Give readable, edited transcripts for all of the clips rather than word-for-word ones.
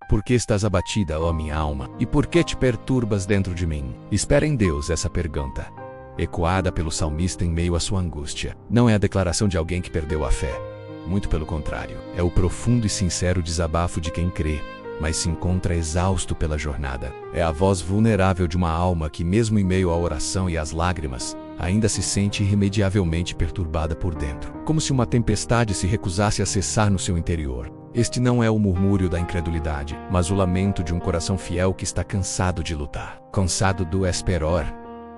Por que estás abatida, ó minha alma? E por que te perturbas dentro de mim? Espera em Deus essa pergunta, ecoada pelo salmista em meio à sua angústia. Não é a declaração de alguém que perdeu a fé. Muito pelo contrário. É o profundo e sincero desabafo de quem crê, mas se encontra exausto pela jornada. É a voz vulnerável de uma alma que, mesmo em meio à oração e às lágrimas, ainda se sente irremediavelmente perturbada por dentro, como se uma tempestade se recusasse a cessar no seu interior. Este não é o murmúrio da incredulidade, mas o lamento de um coração fiel que está cansado de lutar, cansado do esperar,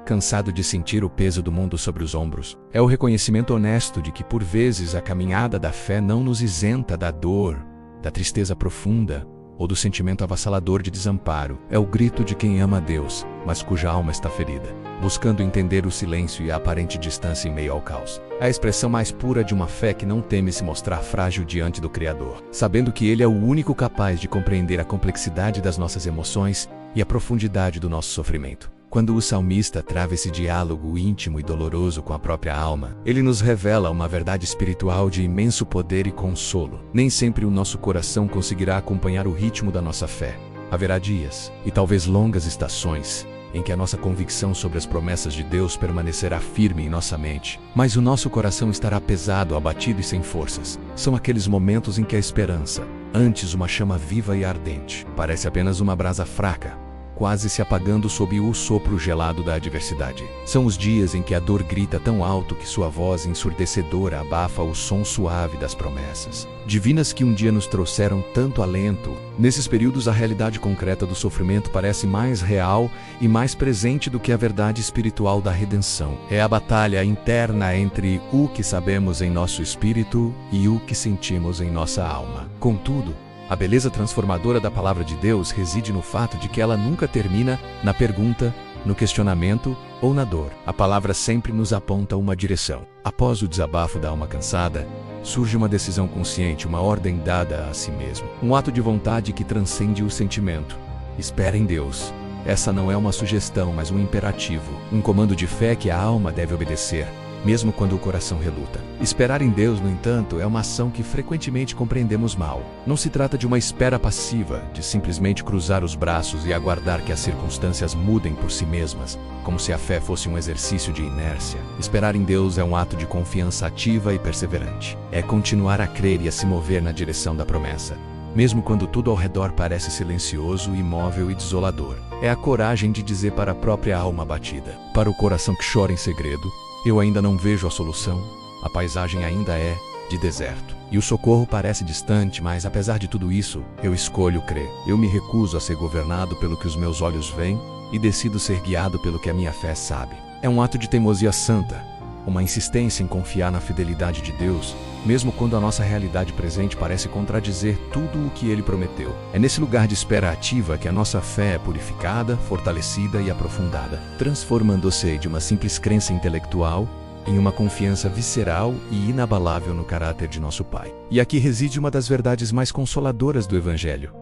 cansado de sentir o peso do mundo sobre os ombros. É o reconhecimento honesto de que, por vezes, a caminhada da fé não nos isenta da dor, da tristeza profunda, ou do sentimento avassalador de desamparo. É o grito de quem ama a Deus, mas cuja alma está ferida, buscando entender o silêncio e a aparente distância em meio ao caos. É a expressão mais pura de uma fé que não teme se mostrar frágil diante do Criador, sabendo que Ele é o único capaz de compreender a complexidade das nossas emoções e a profundidade do nosso sofrimento. Quando o salmista trava esse diálogo íntimo e doloroso com a própria alma, ele nos revela uma verdade espiritual de imenso poder e consolo. Nem sempre o nosso coração conseguirá acompanhar o ritmo da nossa fé. Haverá dias, e talvez longas estações, em que a nossa convicção sobre as promessas de Deus permanecerá firme em nossa mente, mas o nosso coração estará pesado, abatido e sem forças. São aqueles momentos em que a esperança, antes uma chama viva e ardente, parece apenas uma brasa fraca, quase se apagando sob o sopro gelado da adversidade. São os dias em que a dor grita tão alto que sua voz ensurdecedora abafa o som suave das promessas divinas que um dia nos trouxeram tanto alento. Nesses períodos, a realidade concreta do sofrimento parece mais real e mais presente do que a verdade espiritual da redenção. É a batalha interna entre o que sabemos em nosso espírito e o que sentimos em nossa alma. Contudo, a beleza transformadora da palavra de Deus reside no fato de que ela nunca termina na pergunta, no questionamento ou na dor. A palavra sempre nos aponta uma direção. Após o desabafo da alma cansada, surge uma decisão consciente, uma ordem dada a si mesmo. Um ato de vontade que transcende o sentimento. Espera em Deus. Essa não é uma sugestão, mas um imperativo. Um comando de fé que a alma deve obedecer, mesmo quando o coração reluta. Esperar em Deus, no entanto, é uma ação que frequentemente compreendemos mal. Não se trata de uma espera passiva, de simplesmente cruzar os braços e aguardar que as circunstâncias mudem por si mesmas, como se a fé fosse um exercício de inércia. Esperar em Deus é um ato de confiança ativa e perseverante. É continuar a crer e a se mover na direção da promessa, mesmo quando tudo ao redor parece silencioso, imóvel e desolador. É a coragem de dizer para a própria alma abatida, para o coração que chora em segredo: eu ainda não vejo a solução, a paisagem ainda é de deserto, e o socorro parece distante, mas apesar de tudo isso, eu escolho crer. Eu me recuso a ser governado pelo que os meus olhos veem e decido ser guiado pelo que a minha fé sabe. É um ato de teimosia santa, uma insistência em confiar na fidelidade de Deus, mesmo quando a nossa realidade presente parece contradizer tudo o que Ele prometeu. É nesse lugar de espera ativa que a nossa fé é purificada, fortalecida e aprofundada, transformando-se de uma simples crença intelectual em uma confiança visceral e inabalável no caráter de nosso Pai. E aqui reside uma das verdades mais consoladoras do Evangelho.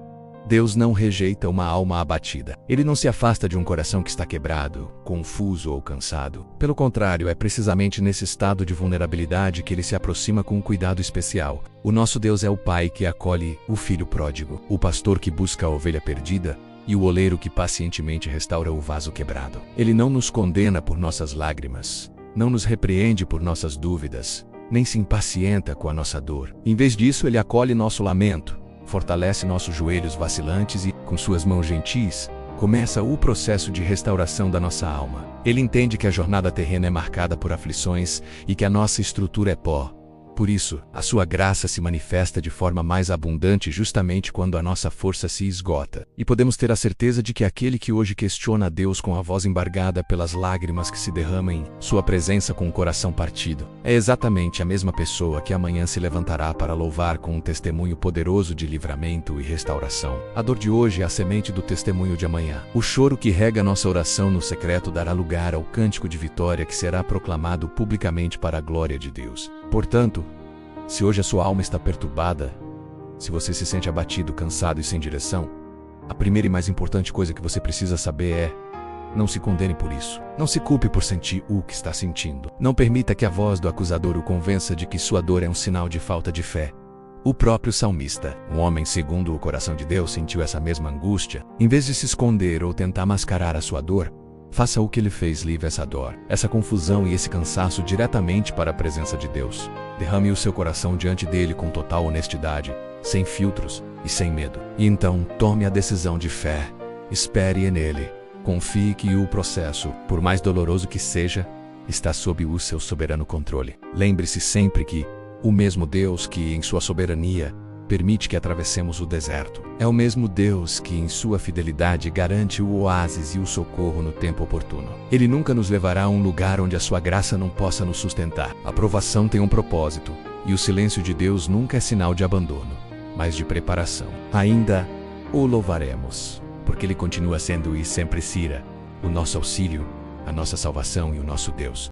Deus não rejeita uma alma abatida. Ele não se afasta de um coração que está quebrado, confuso ou cansado. Pelo contrário, é precisamente nesse estado de vulnerabilidade que Ele se aproxima com um cuidado especial. O nosso Deus é o Pai que acolhe o filho pródigo, o pastor que busca a ovelha perdida e o oleiro que pacientemente restaura o vaso quebrado. Ele não nos condena por nossas lágrimas, não nos repreende por nossas dúvidas, nem se impacienta com a nossa dor. Em vez disso, Ele acolhe nosso lamento, fortalece nossos joelhos vacilantes e, com suas mãos gentis, começa o processo de restauração da nossa alma. Ele entende que a jornada terrena é marcada por aflições e que a nossa estrutura é pó. Por isso, a sua graça se manifesta de forma mais abundante justamente quando a nossa força se esgota. E podemos ter a certeza de que aquele que hoje questiona a Deus com a voz embargada pelas lágrimas que se derramam em sua presença com o coração partido, é exatamente a mesma pessoa que amanhã se levantará para louvar com um testemunho poderoso de livramento e restauração. A dor de hoje é a semente do testemunho de amanhã. O choro que rega nossa oração no secreto dará lugar ao cântico de vitória que será proclamado publicamente para a glória de Deus. Portanto, se hoje a sua alma está perturbada, se você se sente abatido, cansado e sem direção, a primeira e mais importante coisa que você precisa saber é: não se condene por isso. Não se culpe por sentir o que está sentindo. Não permita que a voz do acusador o convença de que sua dor é um sinal de falta de fé. O próprio salmista, um homem segundo o coração de Deus, sentiu essa mesma angústia. Em vez de se esconder ou tentar mascarar a sua dor, faça o que ele fez, leve essa dor, essa confusão e esse cansaço diretamente para a presença de Deus. Derrame o seu coração diante dele com total honestidade, sem filtros e sem medo. E então, tome a decisão de fé. Espere nele. Confie que o processo, por mais doloroso que seja, está sob o seu soberano controle. Lembre-se sempre que o mesmo Deus que, em sua soberania, permite que atravessemos o deserto, é o mesmo Deus que, em sua fidelidade, garante o oásis e o socorro no tempo oportuno. Ele nunca nos levará a um lugar onde a sua graça não possa nos sustentar. A provação tem um propósito, e o silêncio de Deus nunca é sinal de abandono, mas de preparação. Ainda o louvaremos, porque ele continua sendo e sempre será o nosso auxílio, a nossa salvação e o nosso Deus.